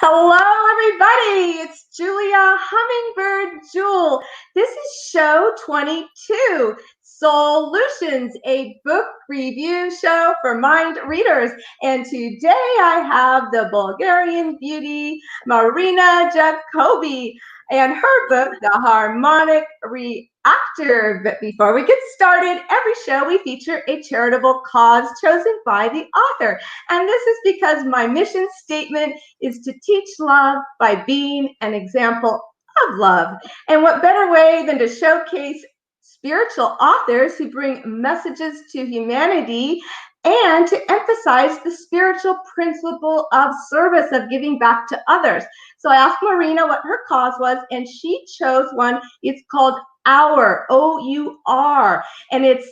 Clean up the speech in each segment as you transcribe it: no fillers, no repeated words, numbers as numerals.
Hello, everybody. It's Julia Hummingbird Jewel. This is show 22, SOUL-utions, a book review show for mind readers. And today I have the Bulgarian beauty, Marina Jacobi, and her book, The Harmonic Reactor. But before we get started, every show we feature a charitable cause chosen by the author. And this is because my mission statement is to teach love by being an example of love. And what better way than to showcase spiritual authors who bring messages to humanity and to emphasize the spiritual principle of service, of giving back to others. So I asked Marina what her cause was, and she chose one. It's called OUR, O-U-R, and it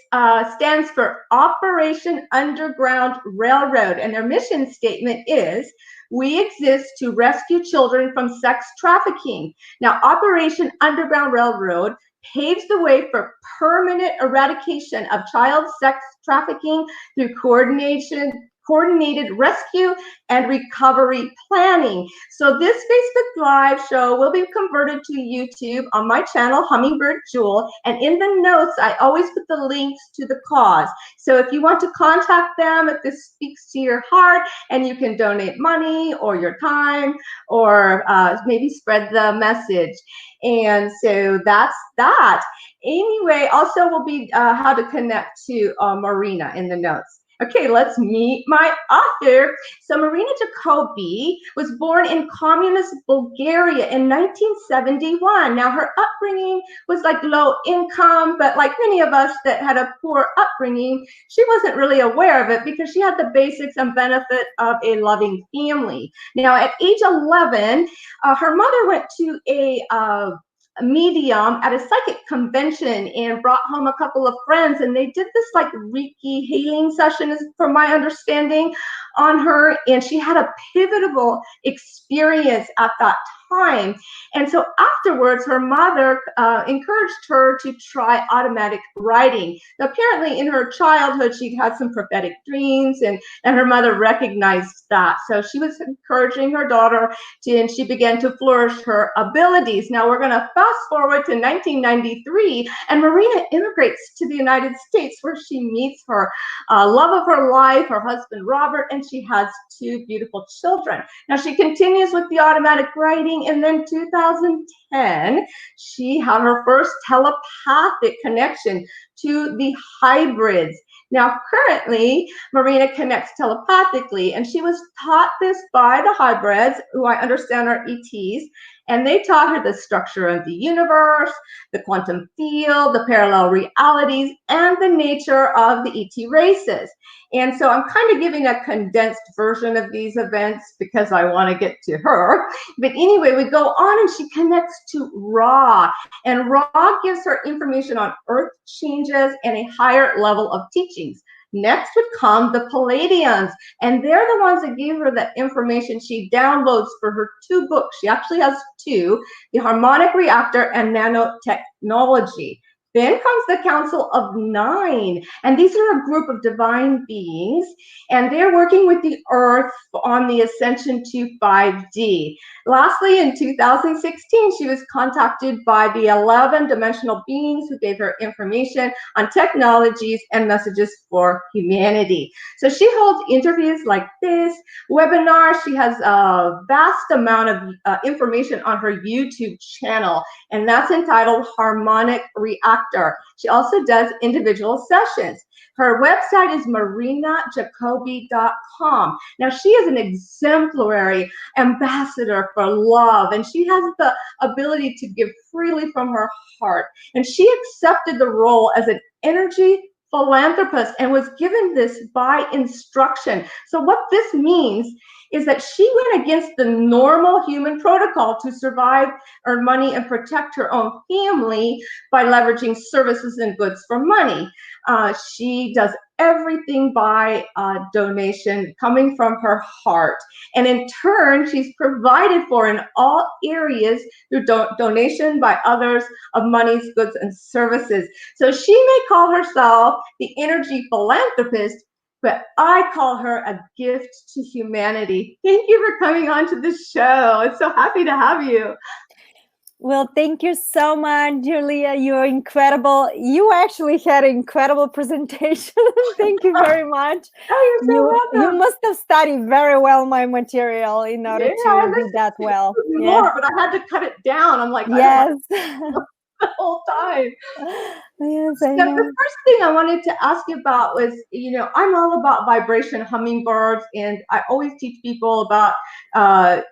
stands for Operation Underground Railroad. And their mission statement is, we exist to rescue children from sex trafficking. Now, Operation Underground Railroad paves the way for permanent eradication of child sex trafficking through coordinated rescue and recovery planning. So this Facebook Live show will be converted to YouTube on my channel, Hummingbird Jewel, and in the notes, I always put the links to the cause. So if you want to contact them, if this speaks to your heart, and you can donate money or your time, or maybe spread the message. And so that's that. Anyway, also will be how to connect to Marina in the notes. Okay, let's meet my author. So Marina Jacobi was born in communist Bulgaria in 1971. Now her upbringing was like low income, but like many of us that had a poor upbringing, she wasn't really aware of it because she had the basics and benefit of a loving family. Now at age 11, her mother went to a medium at a psychic convention and brought home a couple of friends, and they did this like Reiki healing session, from my understanding, on her, and she had a pivotal experience at that time. And so afterwards, her mother encouraged her to try automatic writing. Now, apparently in her childhood, she'd had some prophetic dreams, and her mother recognized that. So she was encouraging her daughter and she began to flourish her abilities. Now we're gonna fast forward to 1993, and Marina immigrates to the United States, where she meets her love of her life, her husband Robert, and she has 2 beautiful children. Now she continues with the automatic writing, and then 2010, she had her first telepathic connection to the hybrids. Now, currently, Marina connects telepathically, and she was taught this by the hybrids, who I understand are ETs, and they taught her the structure of the universe, the quantum field, the parallel realities, and the nature of the ET races. And so I'm kind of giving a condensed version of these events because I want to get to her. But anyway, we go on, and she connects to Ra, and Ra gives her information on earth changes and a higher level of teachings. Next would come the Palladians, and they're the ones that gave her the information she downloads for her 2 books. She actually has 2, The Harmonic Reactor and Nanotechnology. Then comes the Council of 9, and these are a group of divine beings, and they're working with the Earth on the ascension to 5D. Lastly, in 2016, she was contacted by the 11-dimensional beings who gave her information on technologies and messages for humanity. So she holds interviews like this, webinars. She has a vast amount of information on her YouTube channel, and that's entitled Harmonic Reactor. She also does individual sessions. Her website is marinajacobi.com. Now, she is an exemplary ambassador for love, and she has the ability to give freely from her heart. And she accepted the role as an energy philanthropist and was given this by instruction. So what this means is that she went against the normal human protocol to survive, earn money, and protect her own family by leveraging services and goods for money. She does everything by donation coming from her heart. And in turn, she's provided for in all areas through donation by others of monies, goods, and services. So she may call herself the energy philanthropist, but I call her a gift to humanity. Thank you for coming on to the show. I'm so happy to have you. Well, thank you so much, Julia. You're incredible. You actually had an incredible presentation. Thank you very much. Oh, you're so You welcome. must have studied very well my material in order Yeah, to I be listened that to well. you Yeah. more, but I had to cut it down. I'm like, I don't want Yes. the whole time. Yes, I So the know. first thing I wanted to ask you about was, I'm all about vibration hummingbirds, and I always teach people about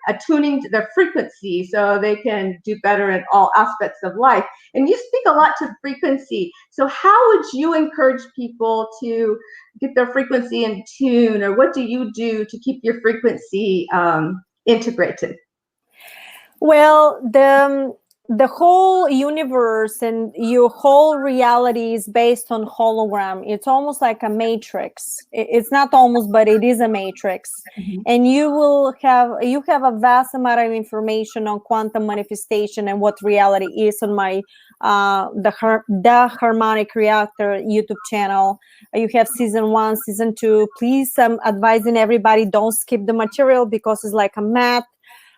attuning to their frequency so they can do better in all aspects of life. And you speak a lot to frequency. So how would you encourage people to get their frequency in tune, or what do you do to keep your frequency integrated? Well, the whole universe and your whole reality is based on hologram. It's almost like a matrix. It's not almost, but it is a matrix. Mhm. And you have a vast amount of information on quantum manifestation and what reality is on my the Harmonic Reactor YouTube channel. You have season 1, season 2. Please, I'm advising everybody, don't skip the material because it's like a map.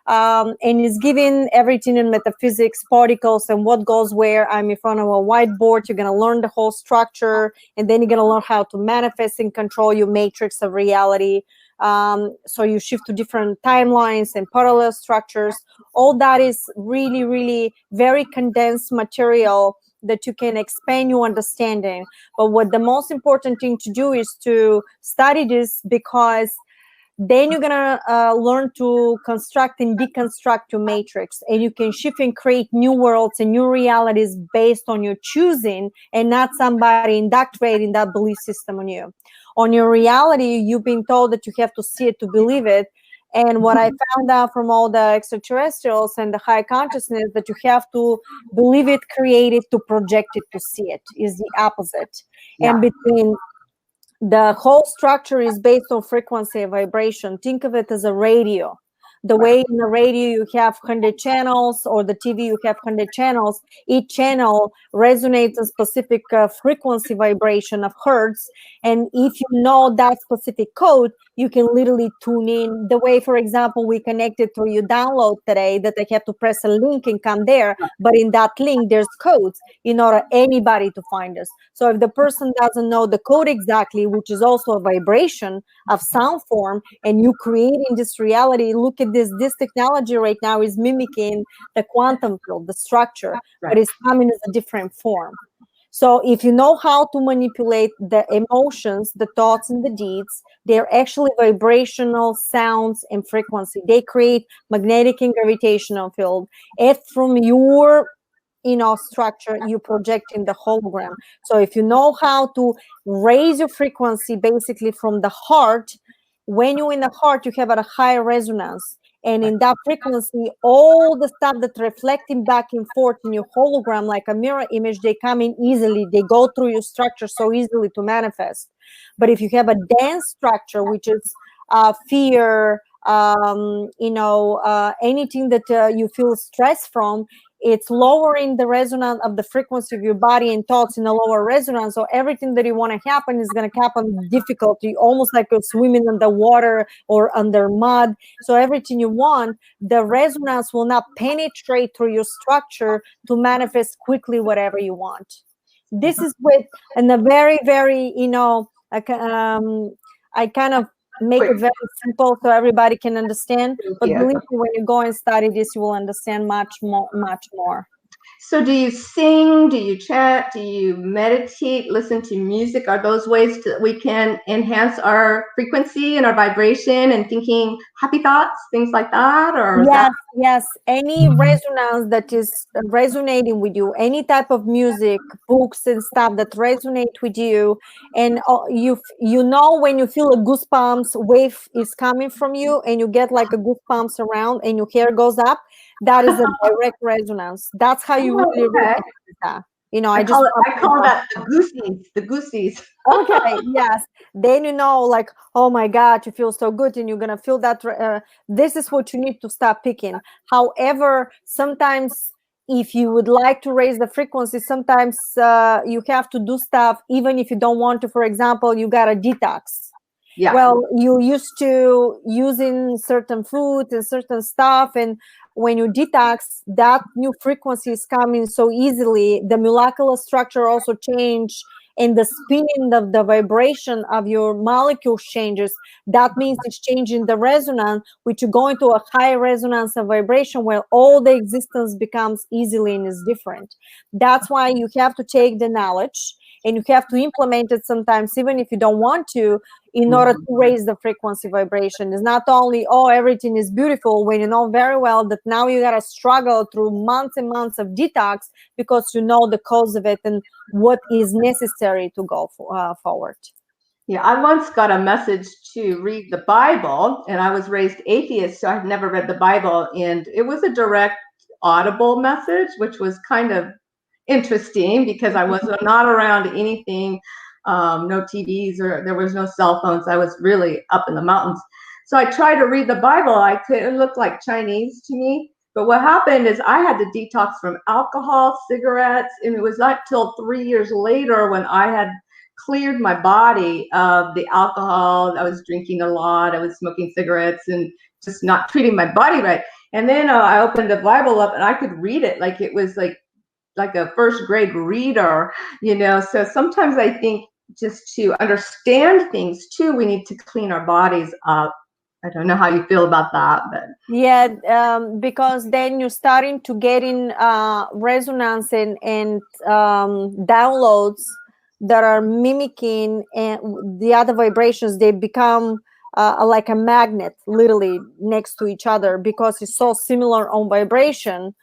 And it's giving everything in metaphysics, particles, and what goes where. I'm in front of a whiteboard. You're going to learn the whole structure, and then you're going to learn how to manifest and control your matrix of reality. So you shift to different timelines and parallel structures. All that is really, really very condensed material that you can expand your understanding. But what the most important thing to do is to study this, because then you're gonna learn to construct and deconstruct your matrix, and you can shift and create new worlds and new realities based on your choosing, and not somebody indoctrinating that belief system on you. On your reality, you've been told that you have to see it to believe it. And what I found out from all the extraterrestrials and the high consciousness, that you have to believe it, create it, to project it, to see it, is the opposite. And Yeah. between the whole structure is based on frequency and vibration. Think of it as a radio. The way in the radio you have 100 channels, or the TV you have 100 channels, each channel resonates a specific frequency vibration of hertz. And if you know that specific code, you can literally tune in. The way, for example, we connected through your download today, that I have to press a link and come there. But in that link, there's codes in order anybody to find us. So if the person doesn't know the code exactly, which is also a vibration of sound form, and you creating this reality, look at this technology right now is mimicking the quantum field, the structure, but Right. it's coming as a different form. So if you know how to manipulate the emotions, the thoughts, and the deeds, they're actually vibrational sounds and frequency. They create magnetic and gravitational field. It from your structure, you project in the hologram. So if you know how to raise your frequency basically from the heart, when you're in the heart, you have a higher resonance. And in that frequency, all the stuff that reflecting back and forth in your hologram, like a mirror image, they come in easily. They go through your structure so easily to manifest. But if you have a dense structure, which is fear, anything that you feel stress from, it's lowering the resonance of the frequency of your body and thoughts in a lower resonance. So everything that you want to happen is going to happen difficulty, almost like you're swimming in the water or under mud. So everything you want, the resonance will not penetrate through your structure to manifest quickly whatever you want. This is with, and a very, very, I kind of make Quick. it very simple so everybody can understand. Thank But you. believe me, when you go and study this, you will understand much more, much more. So do you sing? Do you chant? Do you meditate? Listen to music? Are those ways that we can enhance our frequency and our vibration and thinking happy thoughts, things like that? Or is that? Yes, yes. Any resonance that is resonating with you, any type of music, books, and stuff that resonate with you, and you know when you feel a goosebumps wave is coming from you, and you get like a goosebumps around, and your hair goes up. That is a direct resonance. That's how you Oh, really okay. recognize that. I just I call that the goosies. The goosies. Okay, yes. Then like, oh my God, you feel so good, and you're gonna feel that. This is what you need to start picking. However, sometimes if you would like to raise the frequency, sometimes you have to do stuff even if you don't want to. For example, you got a detox. Yeah. Well, you used to using certain foods and certain stuff, and when you detox, that new frequency is coming so easily. The molecular structure also change, and the spinning of the vibration of your molecules changes. That means it's changing the resonance, which you go into a high resonance of vibration where all the existence becomes easily and is different. That's why you have to take the knowledge and you have to implement it sometimes, even if you don't want to, in order to raise the frequency vibration. It's not only, oh, everything is beautiful, when you know very well that now you got to struggle through months and months of detox because you know the cause of it and what is necessary to go forward. Yeah, I once got a message to read the Bible, and I was raised atheist, so I've never read the Bible, and it was a direct audible message, which was kind of interesting because I was not around anything, no TVs, or there was no cell phones. I was really up in the mountains. So I tried to read the Bible. It looked like Chinese to me. But what happened is I had to detox from alcohol, cigarettes, and it was not till 3 years later when I had cleared my body of the alcohol. I was drinking a lot. I was smoking cigarettes and just not treating my body right. And then I opened the Bible up and I could read it like it was like a first grade reader, So sometimes I think just to understand things too, we need to clean our bodies up. I don't know how you feel about that, but yeah, because then you're starting to get in resonance and downloads that are mimicking and the other vibrations. They become like a magnet, literally next to each other, because it's so similar on vibration.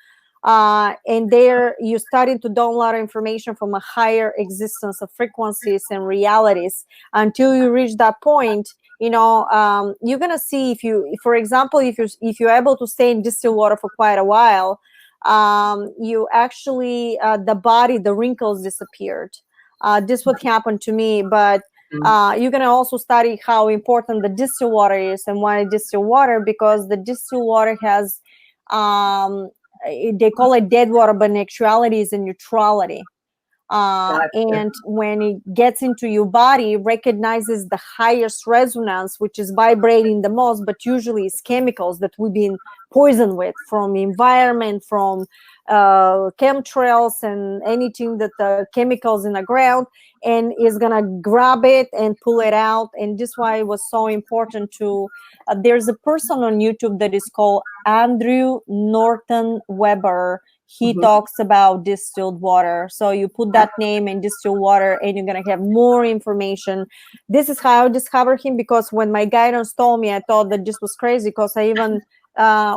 And there you're starting to download information from a higher existence of frequencies and realities until you reach that point. You're gonna see, for example, if you're able to stay in distilled water for quite a while, you actually the wrinkles disappeared. This would happen to me, but you're gonna also study how important the distilled water is and why distilled water, because the distilled water has they call it dead water, but in actuality is a neutrality. And when it gets into your body, it recognizes the highest resonance, which is vibrating the most, but usually it's chemicals that we've been poisoned with from environment, from chemtrails and anything that the chemicals in the ground, and is gonna grab it and pull it out. And this is why it was so important to there's a person on YouTube that is called Andrew Norton Weber. He talks about distilled water. So you put that name in distilled water and you're going to have more information. This is how I discovered him, because when my guidance told me, I thought that this was crazy, because I even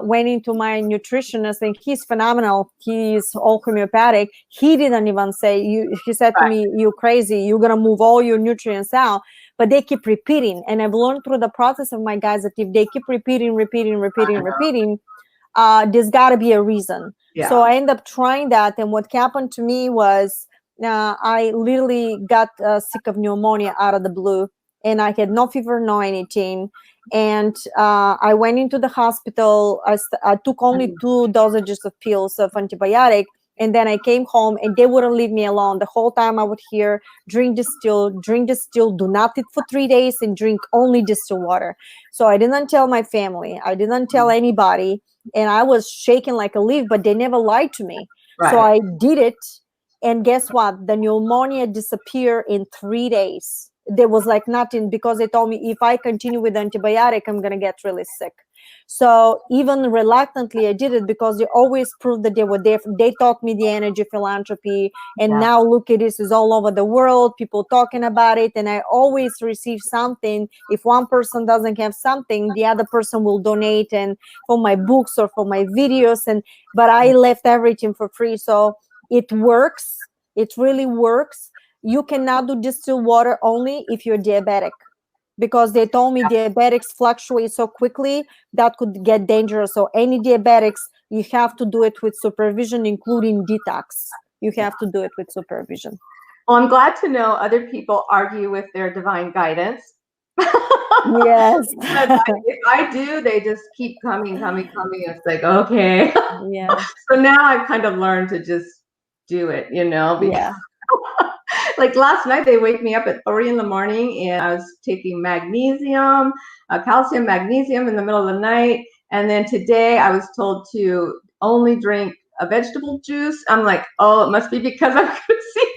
went into my nutritionist and he's phenomenal. He's all homeopathic. He didn't even say, he said to me, "You crazy, you're going to move all your nutrients out." But they keep repeating. And I've learned through the process of my guys that if they keep repeating, there's got to be a reason. Yeah. So I ended up trying that. And what happened to me was I literally got sick of pneumonia out of the blue. And I had no fever, no anything. And I went into the hospital. I took only 2 dosages of pills of antibiotic. And then I came home and they wouldn't leave me alone. The whole time I would hear, drink distilled, do not eat for 3 days, and drink only distilled water. So I didn't tell my family. I didn't tell anybody. And I was shaking like a leaf, but they never lied to me. Right. So I did it. And guess what? The pneumonia disappeared in 3 days. There was like nothing, because they told me if I continue with antibiotic, I'm going to get really sick. So even reluctantly, I did it, because they always proved that they were there. They taught me the energy philanthropy. And now look at this, is all over the world, people talking about it. And I always receive something. If one person doesn't have something, the other person will donate, and for my books or for my videos. But I left everything for free. So it works. It really works. You cannot do distilled water only if you're diabetic, because they told me diabetics fluctuate so quickly that could get dangerous. So any diabetics, you have to do it with supervision, including detox. You have to do it with supervision. Well, I'm glad to know other people argue with their divine guidance. Yes. If I do, they just keep coming. It's like, okay. Yeah. So now I've kind of learned to just do it, because Like last night, they wake me up at 3 in the morning, and I was taking magnesium, calcium, magnesium in the middle of the night. And then today, I was told to only drink a vegetable juice. I'm like, oh, it must be because I'm going to see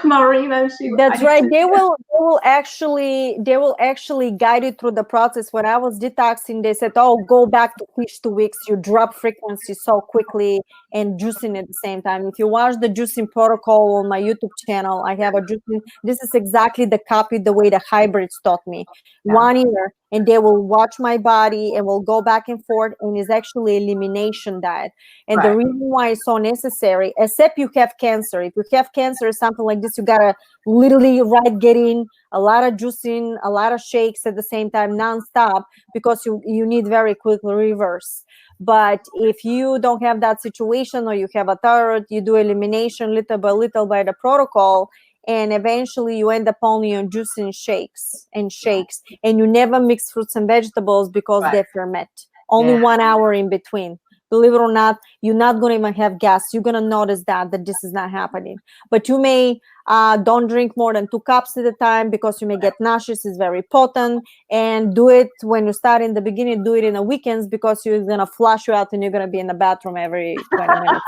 Marina. And That's right. They will actually guide you through the process. When I was detoxing, they said, "Oh, go back to fish 2 weeks. You drop frequency so quickly and juicing at the same time." If you watch the juicing protocol on my YouTube channel, I have a juicing. This is exactly the copy the way the hybrids taught me. Yeah. 1 year, and they will watch my body and will go back and forth, and it's actually elimination diet. And the reason why it's so necessary, except you have cancer. If you have cancer or something like this, you gotta literally getting a lot of juicing, a lot of shakes at the same time, nonstop, because you need very quickly reverse. But if you don't have that situation, or you have a thyroid, you do elimination little by the protocol, and eventually you end up only on juicing shakes, and you never mix fruits and vegetables because they ferment. Only 1 hour in between. Believe it or not, you're not going to even have gas. You're going to notice that this is not happening. But you may don't drink more than 2 cups at a time, because you may get nauseous. It's very potent. And do it when you start in the beginning. Do it in the weekends, because you're going to flush you out and you're going to be in the bathroom every 20 minutes.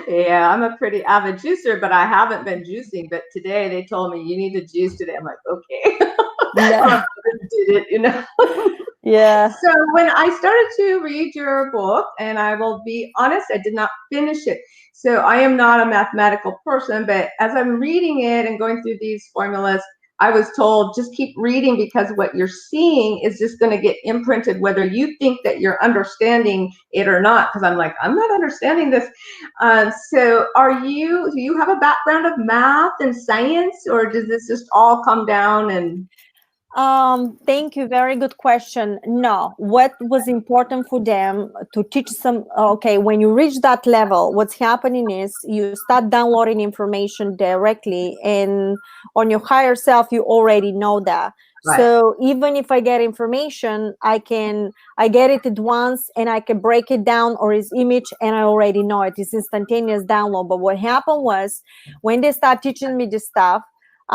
Yeah, I'm a pretty avid juicer, but I haven't been juicing. But today they told me you need to juice today. I'm like, okay. Yeah. Did it, you know? Yeah. So when I started to read your book, and I will be honest, I did not finish it. So I am not a mathematical person, but as I'm reading it and going through these formulas, I was told just keep reading, because what you're seeing is just going to get imprinted, whether you think that you're understanding it or not. Because I'm like, I'm not understanding this. So do you have a background of math and science, or does this just all come down and... Thank you. Very good question. No, what was important for them to teach some, okay, when you reach that level, what's happening is you start downloading information directly, and on your higher self, you already know that. Right. So even if I get information, I get it at once, and I can break it down, or its image, and I already know it. It's instantaneous download. But what happened was, when they start teaching me this stuff,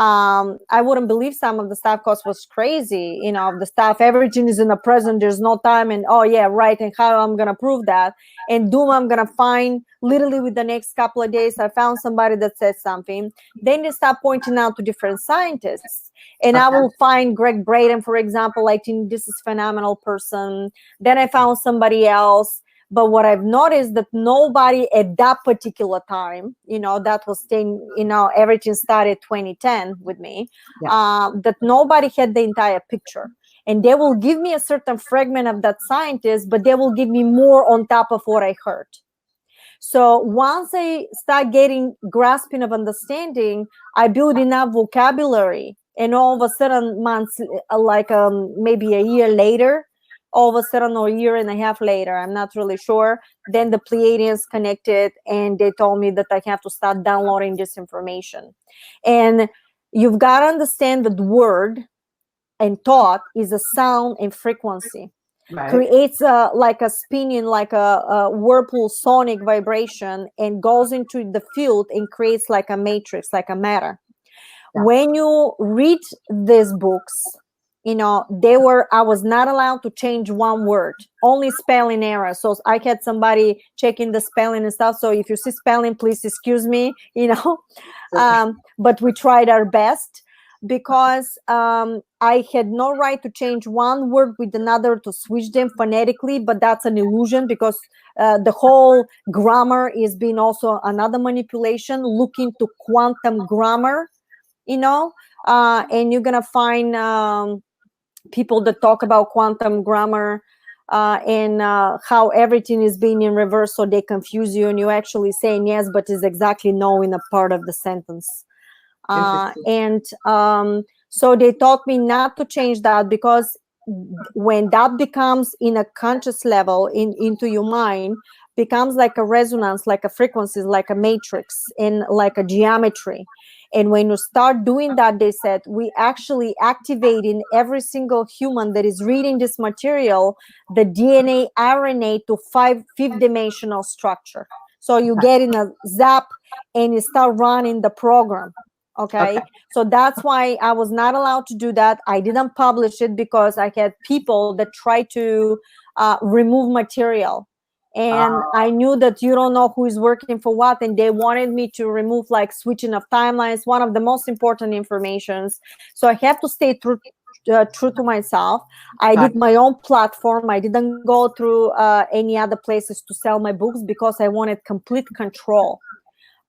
I wouldn't believe some of the stuff, because was crazy, the stuff, everything is in the present, there's no time, and oh yeah, right, and how I'm gonna prove that, and I'm gonna find literally with the next couple of days, I found somebody that said something. Then they start pointing out to different scientists, and I will find Greg Braden, for example. I think this is a phenomenal person. Then I found somebody else. But what I've noticed, that nobody at that particular time, that was 10, everything started 2010 with me, that nobody had the entire picture. And they will give me a certain fragment of that scientist, but they will give me more on top of what I heard. So once I start getting grasping of understanding, I build enough vocabulary, and all of a sudden, months, like maybe a year later, all of a sudden, or a year and a half later, I'm not really sure, then the Pleiadians connected, and they told me that I have to start downloading this information. And you've got to understand that word and thought is a sound and frequency. Right. Creates like a spinning, like a whirlpool sonic vibration, and goes into the field and creates like a matrix, like a matter. Yeah. When you read these books, I was not allowed to change one word, only spelling errors. So I had somebody checking the spelling and stuff. So if you see spelling, please excuse me, but we tried our best, because I had no right to change one word with another, to switch them phonetically, but that's an illusion, because the whole grammar is being also another manipulation. Look into quantum grammar, and you're going to find people that talk about quantum grammar and how everything is being in reverse, so they confuse you, and you're actually saying yes, but is exactly no in a part of the sentence. So they taught me not to change that, because when that becomes in a conscious level into your mind, becomes like a resonance, like a frequency, like a matrix, and like a geometry. And when you start doing that, they said, we actually activate in every single human that is reading this material, the DNA, RNA to fifth dimensional structure. So you get in a zap, and you start running the program. Okay. So that's why I was not allowed to do that. I didn't publish it because I had people that try to remove material. And I knew that you don't know who is working for what. And they wanted me to remove like switching of timelines, one of the most important informations. So I have to stay true to myself. I did my own platform. I didn't go through any other places to sell my books because I wanted complete control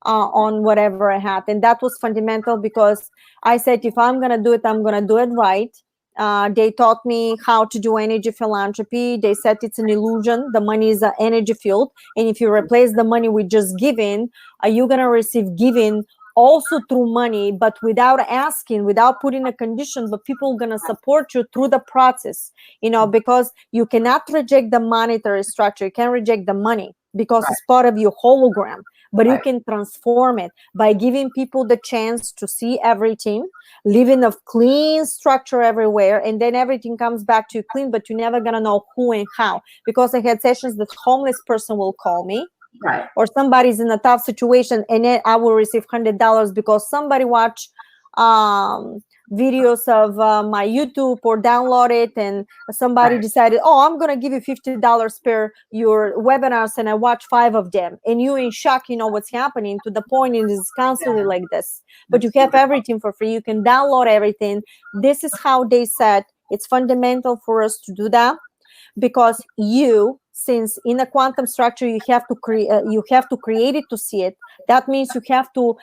on whatever I had. And that was fundamental because I said, if I'm going to do it, I'm going to do it right. They taught me how to do energy philanthropy. They said it's an illusion. The money is an energy field. And if you replace the money with just giving, you're going to receive giving also through money, but without asking, without putting a condition, but people are going to support you through the process, because you cannot reject the monetary structure. You can't reject the money because it's part of your hologram, but you can transform it by giving people the chance to see everything, living a clean structure everywhere, and then everything comes back to you clean, but you're never going to know who and how, because I had sessions that homeless person will call me. Right. Or somebody's in a tough situation, and then I will receive $100 because somebody watched videos of my YouTube or download it, and somebody decided, oh, I'm going to give you $50 per your webinars, and I watch 5 of them, and you in shock, what's happening, to the point it is constantly like this. But you have everything for free. You can download everything. This is how they said it's fundamental for us to do that, because since in a quantum structure you have to create it to see it. That means you have to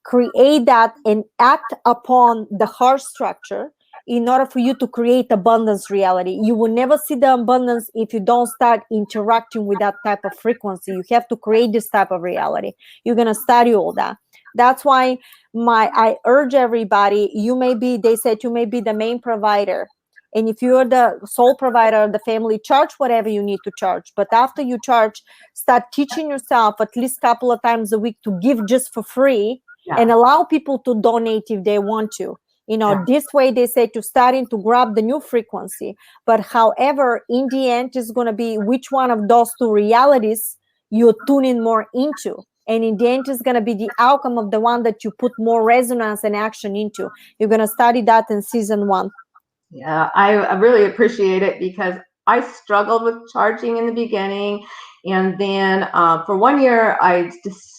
create that and act upon the heart structure in order for you to create abundance reality. You will never see the abundance if you don't start interacting with that type of frequency. You have to create this type of reality. You're going to study all that. That's why I urge everybody, they said you may be the main provider. And if you're the sole provider of the family, charge whatever you need to charge. But after you charge, start teaching yourself at least a couple of times a week to give just for free, and allow people to donate if they want to. This way they say to starting to grab the new frequency. But however, in the end, it's going to be which one of those two realities you're tuning more into. And in the end, it's going to be the outcome of the one that you put more resonance and action into. You're going to study that in season 1. Yeah, I really appreciate it, because I struggled with charging in the beginning. And then for 1 year, I just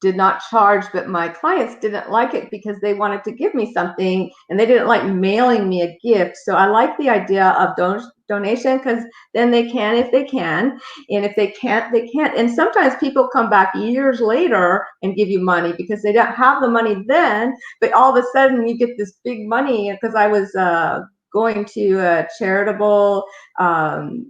did not charge, but my clients didn't like it because they wanted to give me something and they didn't like mailing me a gift. So I like the idea of donation, because then they can if they can, and if they can't, they can't. And sometimes people come back years later and give you money because they don't have the money then, but all of a sudden you get this big money. Because I was going to a charitable to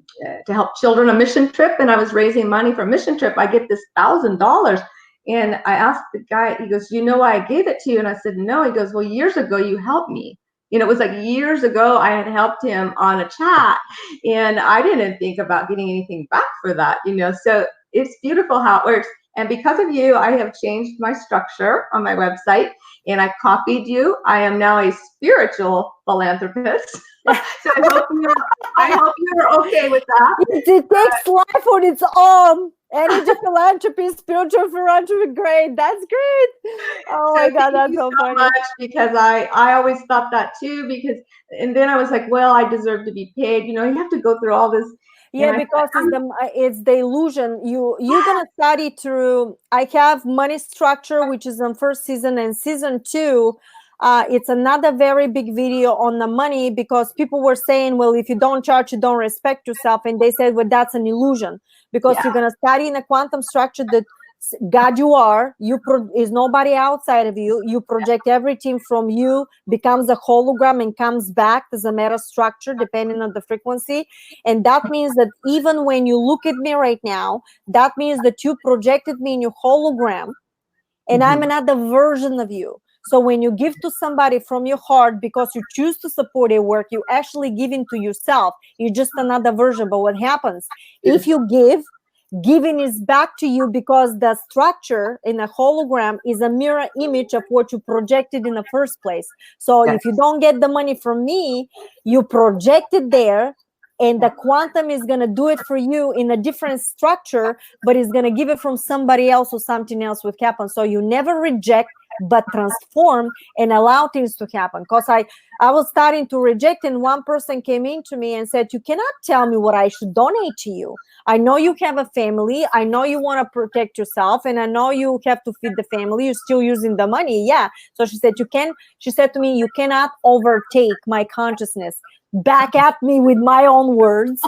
help children, a mission trip, and I was raising money for a mission trip. I get this $1,000, and I asked the guy, he goes, you know why I gave it to you? And I said, no. He goes, well, years ago you helped me. It was like years ago I had helped him on a chat, and I didn't think about getting anything back for that. So it's beautiful how it works. And because of you, I have changed my structure on my website, and I copied you. I am now a spiritual philanthropist. So I hope you're okay with that. It takes life on its own. Energy philanthropy, spiritual philanthropy, great. That's great. Oh my God, that's so funny. Much, because I always thought that too, and then I was like, well, I deserve to be paid. You have to go through all this. Yeah, because it's the illusion. You're gonna study through. I have money structure, which is in first season, and season 2. It's another very big video on the money, because people were saying, well, if you don't charge, you don't respect yourself. And they said, well, that's an illusion, because you're going to study in a quantum structure that God you are, is nobody outside of you. You project everything from you, becomes a hologram and comes back as a meta structure depending on the frequency. And that means that even when you look at me right now, that means that you projected me in your hologram, and I'm another version of you. So when you give to somebody from your heart because you choose to support their work, you actually giving to yourself. You're just another version. But what happens if you give? Giving is back to you, because the structure in a hologram is a mirror image of what you projected in the first place. So if you don't get the money from me, you project it there, and the quantum is going to do it for you in a different structure, but it's going to give it from somebody else, or something else would happen. So you never reject but transform and allow things to happen. Because I was starting to reject, and one person came into me and said, you cannot tell me what I should donate to you. I know you have a family. I know you want to protect yourself, and I know you have to feed the family. You're still using the money. Yeah. So she said, she said to me, you cannot overtake my consciousness. Back at me with my own words.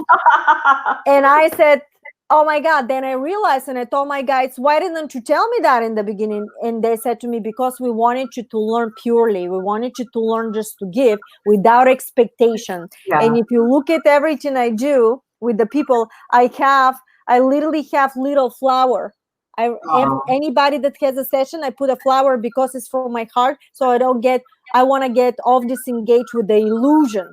And I said, oh my God. Then I realized, and I told my guides, why didn't you tell me that in the beginning? And they said to me, because we wanted you to learn purely. We wanted you to learn just to give without expectation. Yeah. And if you look at everything I do with the people, I literally have little flower. Anybody that has a session, I put a flower because it's from my heart. So I want to get off disengaged with the illusion.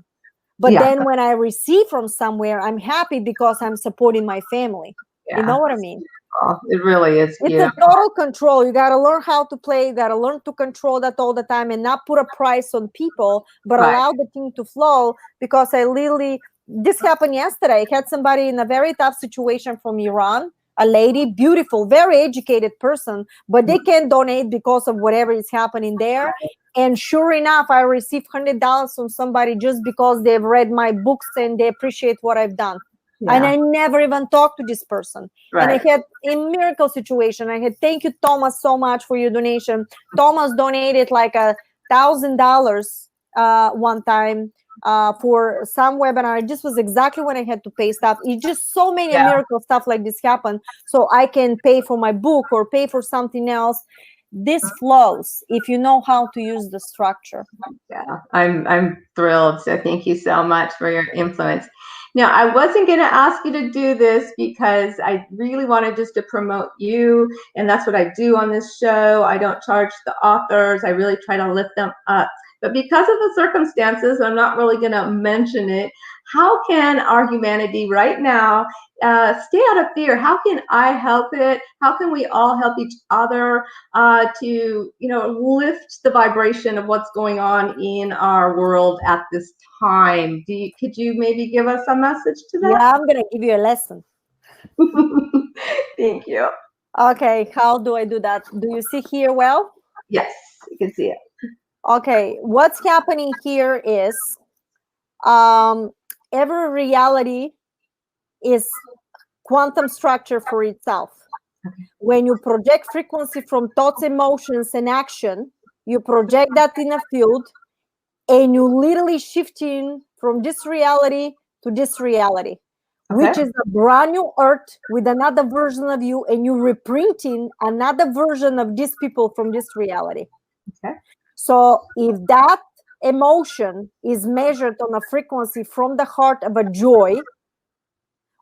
But then when I receive from somewhere, I'm happy because I'm supporting my family. You know what I mean? Oh, it really is. It's a total control. You got to learn how to play. You got to learn to control that all the time and not put a price on people, but allow the thing to flow. Because this happened yesterday. I had somebody in a very tough situation from Iran, a lady, beautiful, very educated person, but they can't donate because of whatever is happening there. And sure enough, I received $100 from somebody just because they've read my books and they appreciate what I've done. And I never even talked to this person. And I had a miracle situation. I had, thank you, Thomas, so much for your donation. Thomas donated like $1,000 one time for some webinar. This was exactly when I had to pay stuff. It's just so many miracle stuff like this happen. So I can pay for my book or pay for something else. This flows if you know how to use the structure. Yeah, I'm thrilled. So thank you so much for your influence. Now, I wasn't going to ask you to do this because I really wanted just to promote you, and that's what I do on this show. I don't charge the authors. I really try to lift them up. But because of the circumstances, I'm not really going to mention it. How can our humanity right now stay out of fear? How can I help it? How can we all help each other to, lift the vibration of what's going on in our world at this time? Could you maybe give us a message to that? Yeah, I'm going to give you a lesson. Thank you. Okay, how do I do that? Do you see here well? Yes, you can see it. Okay, what's happening here is every reality is quantum structure for itself. When you project frequency from thoughts, emotions, and action, you project that in a field, and you literally shifting from this reality to this reality, which is a brand new earth with another version of you, and you reprinting another version of these people from this reality. Okay. So if that emotion is measured on a frequency from the heart of a joy,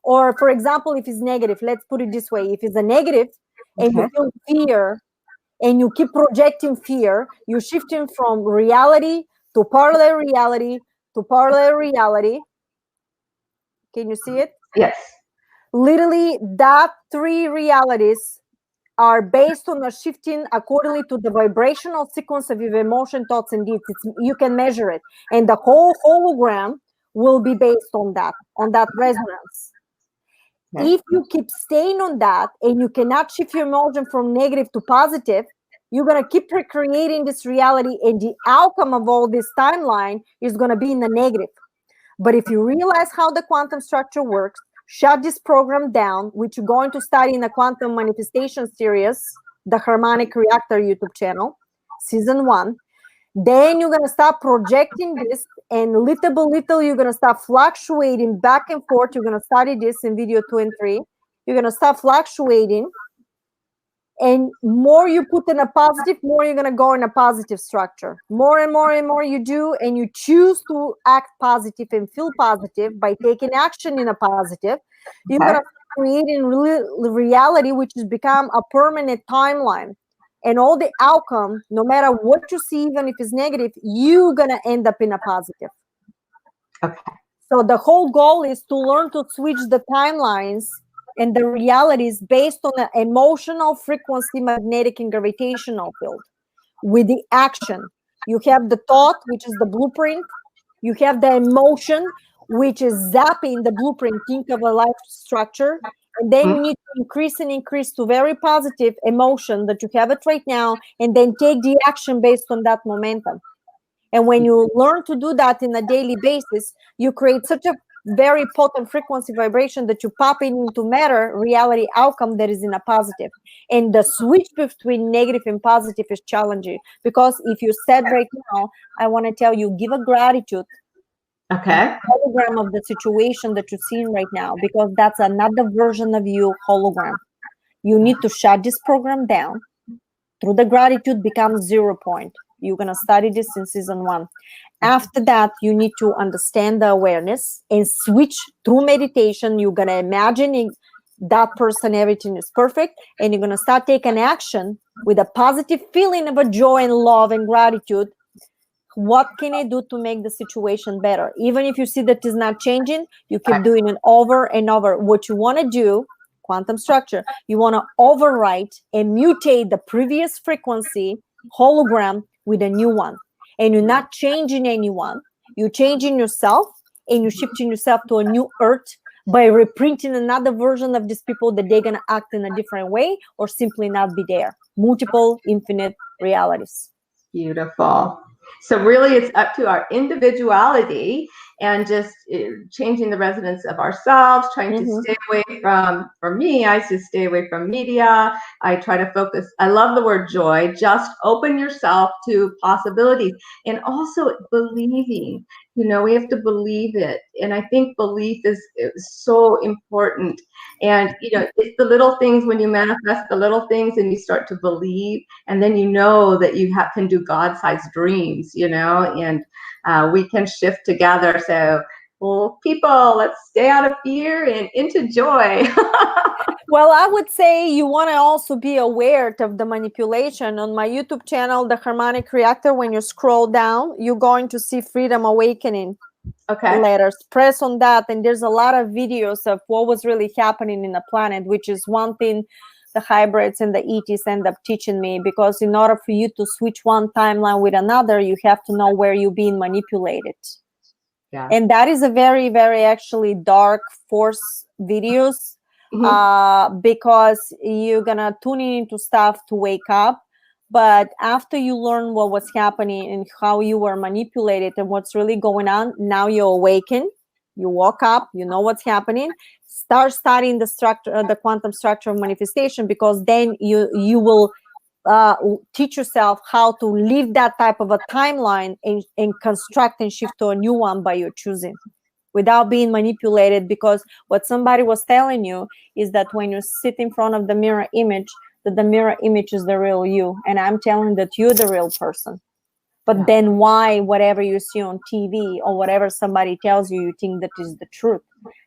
or for example, if it's negative, let's put it this way, if it's a negative and you feel fear and you keep projecting fear, you're shifting from reality to parallel reality to parallel reality. Can you see it? Yes. Literally, that 3 realities are based on a shifting accordingly to the vibrational sequence of your emotion, thoughts, and deeds. You can measure it. And the whole hologram will be based on that resonance. If you keep staying on that and you cannot shift your emotion from negative to positive, you're going to keep recreating this reality, and the outcome of all this timeline is going to be in the negative. But if you realize how the quantum structure works, shut this program down, which you're going to study in the Quantum Manifestation Series, the Harmonic Reactor YouTube channel, Season 1. Then you're going to start projecting this, and little by little, you're going to start fluctuating back and forth. You're going to study this in video 2 and 3. You're going to start fluctuating. And more you put in a positive, more you're going to go in a positive structure. More and more and more you do, and you choose to act positive and feel positive by taking action in a positive, you're going to create in reality, which has become a permanent timeline. And all the outcome, no matter what you see, even if it's negative, you're going to end up in a positive. Okay. So the whole goal is to learn to switch the timelines and the realities based on an emotional frequency, magnetic and gravitational field with the action. You have the thought, which is the blueprint. You have the emotion, which is zapping the blueprint. Think of a life structure. And then you need to increase and increase to very positive emotion that you have it right now, and then take the action based on that momentum. And when you learn to do that in a daily basis, you create such a very potent frequency vibration that you pop it into matter reality outcome that is in a positive. And the switch between negative and positive is challenging, because if you said right now, I want to tell you, give a gratitude Okay. hologram of the situation that you're seeing right now, because that's another version of you hologram. You need to shut this program down through the gratitude, becomes 0 point. You're going to study this in season 1. After that, you need to understand the awareness and switch through meditation. You're going to imagine that person, everything is perfect, and you're going to start taking action with a positive feeling of a joy and love and gratitude. What can I do to make the situation better? Even if you see that it's not changing, you keep doing it over and over. What you want to do, quantum structure, you want to overwrite and mutate the previous frequency hologram with a new one. And you're not changing anyone. You're changing yourself, and you're shifting yourself to a new earth by reprinting another version of these people that they're going to act in a different way or simply not be there. Multiple, infinite realities. Beautiful. So really it's up to our individuality and just changing the resonance of ourselves, trying to stay away from, for me, I just stay away from media. I try to focus. I love the word joy. Just open yourself to possibilities, and also believing. You know, we have to believe it. And I think belief is so important. And, you know, it's the little things when you manifest the little things and you start to believe, and then you know that you can do God-sized dreams, you know, and we can shift together. So, well, people, let's stay out of fear and into joy. Well, I would say you want to also be aware of the manipulation. On my YouTube channel, The Harmonic Reactor, when you scroll down, you're going to see Freedom Awakening letters. Press on that, and there's a lot of videos of what was really happening in the planet, which is one thing the hybrids and the ETs end up teaching me, because in order for you to switch one timeline with another, you have to know where you're being manipulated. Yeah. And that is a very, very actually dark force videos, because you're gonna tune into stuff to wake up. But after you learn what was happening and how you were manipulated and what's really going on, now you awaken, you woke up, you know what's happening. Start studying the structure, the quantum structure of manifestation, because then you will teach yourself how to live that type of a timeline and construct and shift to a new one by your choosing, without being manipulated. Because what somebody was telling you is that when you sit in front of the mirror image, that the mirror image is the real you. And I'm telling that you're the real person. But then why whatever you see on TV or whatever somebody tells you, you think that is the truth?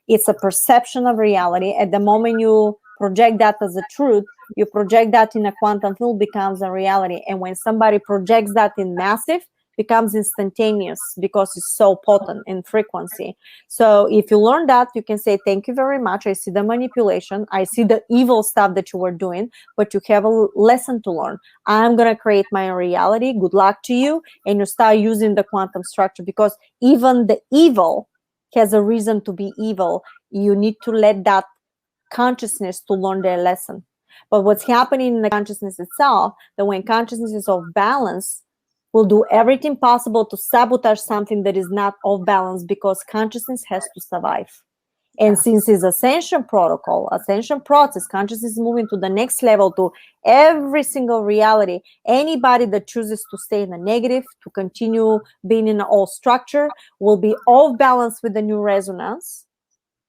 It's a perception of reality. At the moment you project that as a truth, you project that in a quantum field, becomes a reality. And when somebody projects that in massive, becomes instantaneous, because it's so potent in frequency. So if you learn that, you can say, thank you very much. I see the manipulation. I see the evil stuff that you were doing, but you have a lesson to learn. I'm going to create my own reality. Good luck to you. And you start using the quantum structure, because even the evil has a reason to be evil. You need to let that consciousness to learn their lesson. But what's happening in the consciousness itself, that when consciousness is off balance, will do everything possible to sabotage something that is not off balance, because consciousness has to survive. And since it's ascension protocol, ascension process, consciousness is moving to the next level, to every single reality. Anybody that chooses to stay in the negative, to continue being in the old structure, will be off balance with the new resonance.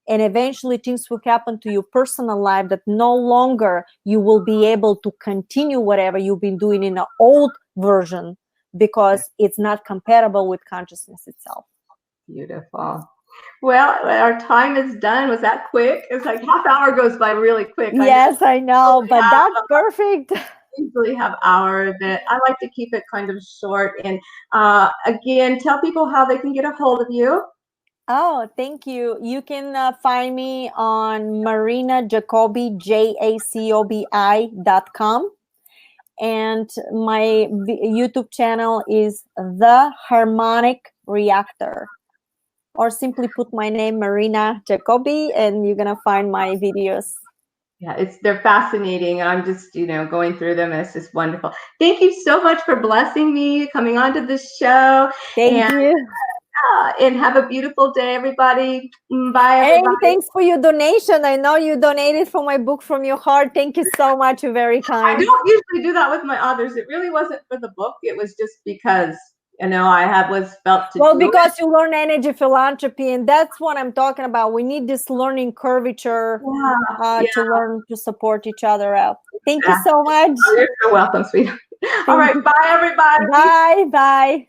And eventually things will happen to your personal life that no longer you will be able to continue whatever you've been doing in the old version, because it's not compatible with consciousness itself. Beautiful. Well, our time is done. Was that quick? It's like half hour goes by really quick. Yes, I know, but that's perfect. Usually have hours, but I like to keep it kind of short. And again, tell people how they can get a hold of you. Oh, thank you. You can find me on Marina Jacobi, JACOBI.com. And my YouTube channel is The Harmonic Reactor. Or simply put my name, Marina Jacobi, and you're going to find my videos. Yeah, they're fascinating. I'm just, going through them, and it's just wonderful. Thank you so much for blessing me, coming onto this show. Thank you. And have a beautiful day, everybody. Bye, Hey, everybody. thanks for your donation. I know you donated for my book from your heart. Thank you so much. You're very I kind. don't usually do that with my authors. It really wasn't for the book. It was just because, I was felt to do Because it. you learn energy philanthropy, and that's what I'm talking about. We need this learning curvature Yeah, to learn to support each other out. Thank you yeah. so much. Oh, you're so welcome, sweetheart. All Thank right, you. bye, everybody. Bye. Bye.